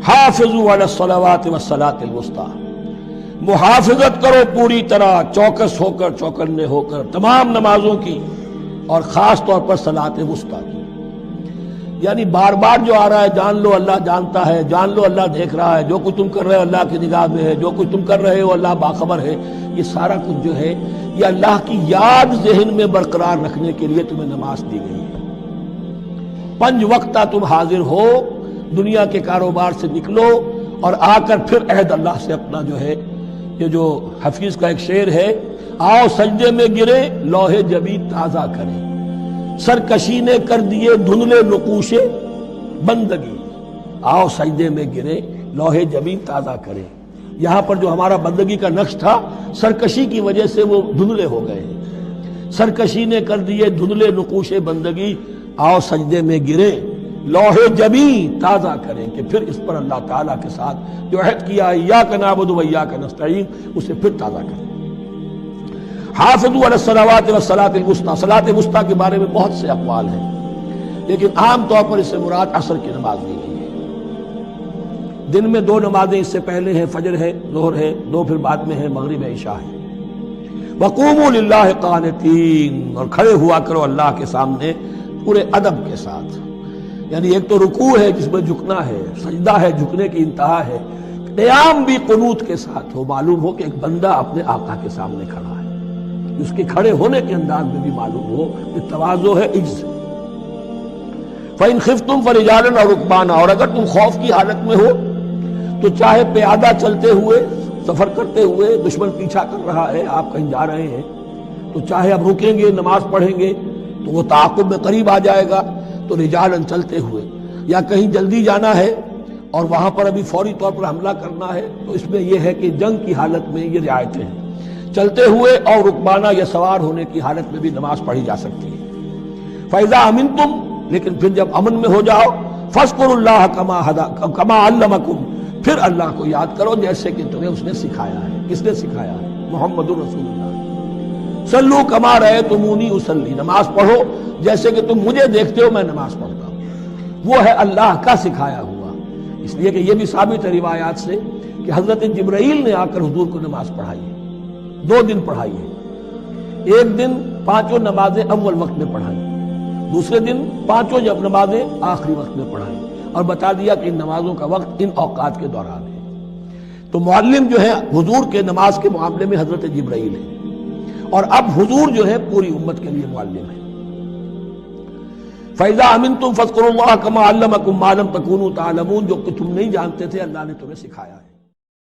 حافظوا علی الصلوات والصلاۃ الوسطی، محافظت کرو پوری طرح چوکس ہو کر، چوکنے ہو کر تمام نمازوں کی، اور خاص طور پر صلاۃ وسطیٰ کی۔ یعنی بار بار جو آ رہا ہے جان لو اللہ جانتا ہے، جان لو اللہ دیکھ رہا ہے، جو کچھ تم کر رہے ہو اللہ کی نگاہ میں ہے، جو کچھ تم کر رہے ہو اللہ باخبر ہے، یہ سارا کچھ جو ہے یہ اللہ کی یاد ذہن میں برقرار رکھنے کے لیے تمہیں نماز دی گئی ہے۔ 5 وقتہ تم حاضر ہو، دنیا کے کاروبار سے نکلو اور آ کر پھر عہد اللہ سے اپنا جو ہے، یہ جو حفیظ کا ایک شعر ہے، آؤ سجدے میں گرے لوح جبیں تازہ کرے، سرکشی نے کر دیے دھندلے نقوش بندگی، آؤ سجدے میں گرے لوح جبیں تازہ کرے۔ یہاں پر جو ہمارا بندگی کا نقش تھا سرکشی کی وجہ سے وہ دھندلے ہو گئے، سرکشی نے کر دیے دھندلے نقوش بندگی، آؤ سجدے میں گرے لوح جبیں تازہ کریں، کہ پھر اس پر اللہ تعالیٰ کے ساتھ جو عہد کیا ایاک نعبد و ایاک نستعین اسے پھر تازہ کریں۔ حافظوا علی الصلوات والصلاۃ الوسطی، صلاۃ وسطیٰ کے بارے میں بہت سے اقوال ہیں، لیکن عام طور پر اس سے مراد عصر کی نماز لی گئی ہے۔ دن میں 2 نمازیں اس سے پہلے ہیں، فجر ہے، ظہر ہے، 2 پھر بعد میں ہے، مغرب ہے، عشاء ہے۔ وقوموا للہ قانتین، اور کھڑے ہوا کرو اللہ کے سامنے پورے ادب کے ساتھ، یعنی ایک تو رکوع ہے جس میں جھکنا ہے، سجدہ ہے جھکنے کی انتہا ہے، قیام بھی قنوت کے ساتھ ہو، معلوم ہو کہ ایک بندہ اپنے آقا کے سامنے کھڑا ہے، اس کے کھڑے ہونے کے انداز میں بھی معلوم ہو کہ تواضع ہے، عجز ہے۔ فَإِنْ خِفْتُمْ فَرِجَالًا أَوْ رُكْبَانًا، اور اگر تم خوف کی حالت میں ہو تو چاہے پیادہ چلتے ہوئے، سفر کرتے ہوئے، دشمن پیچھا کر رہا ہے، آپ کہیں جا رہے ہیں تو چاہے اب رکیں گے نماز پڑھیں گے تو وہ تعاقب میں قریب آ جائے گا، تو رجالن چلتے ہوئے، یا کہیں جلدی جانا ہے اور وہاں پر ابھی فوری طور پر حملہ کرنا ہے تو اس میں یہ ہے کہ جنگ کی حالت میں یہ رعایتیں ہیں، چلتے ہوئے اور رکبانہ یا سوار ہونے کی حالت میں بھی نماز پڑھی جا سکتی ہے۔ فَإِذَا أَمِنْتُمْ، لیکن پھر جب امن میں ہو جاؤ، فَاذْكُرُوا اللَّهَ كَمَا عَلَّمَكُمْ، پھر اللہ کو یاد کرو جیسے کہ تمہیں اس نے سکھایا ہے۔ کس نے سکھایا ہے؟ محمد رسول اللہ۔ صلو کما رأیتمونی اصلی، نماز پڑھو جیسے کہ تم مجھے دیکھتے ہو میں نماز پڑھتا ہوں، وہ ہے اللہ کا سکھایا ہوا۔ اس لیے کہ یہ بھی ثابت ہے روایات سے کہ حضرت جبرائیل نے آ کر حضور کو نماز پڑھائی ہے، 2 دن پڑھائی ہے، ایک دن 5 نمازیں اول وقت میں پڑھائی، دوسرے دن 5 نمازیں آخری وقت میں پڑھائی، اور بتا دیا کہ ان نمازوں کا وقت ان اوقات کے دوران ہے۔ تو معلم جو ہے حضور کے نماز کے معاملے میں حضرت جبرائیل ہے، اور اب حضور جو ہے پوری امت کے لیے معلم ہے۔ فَإِذَا أَمِنْتُمْ فَاذْكُرُوا اللَّهَ كَمَا عَلَّمَكُمْ مَا لَمْ تَكُونُوا تَعْلَمُونَ، جو کہ تم نہیں جانتے تھے اللہ نے تمہیں سکھایا ہے۔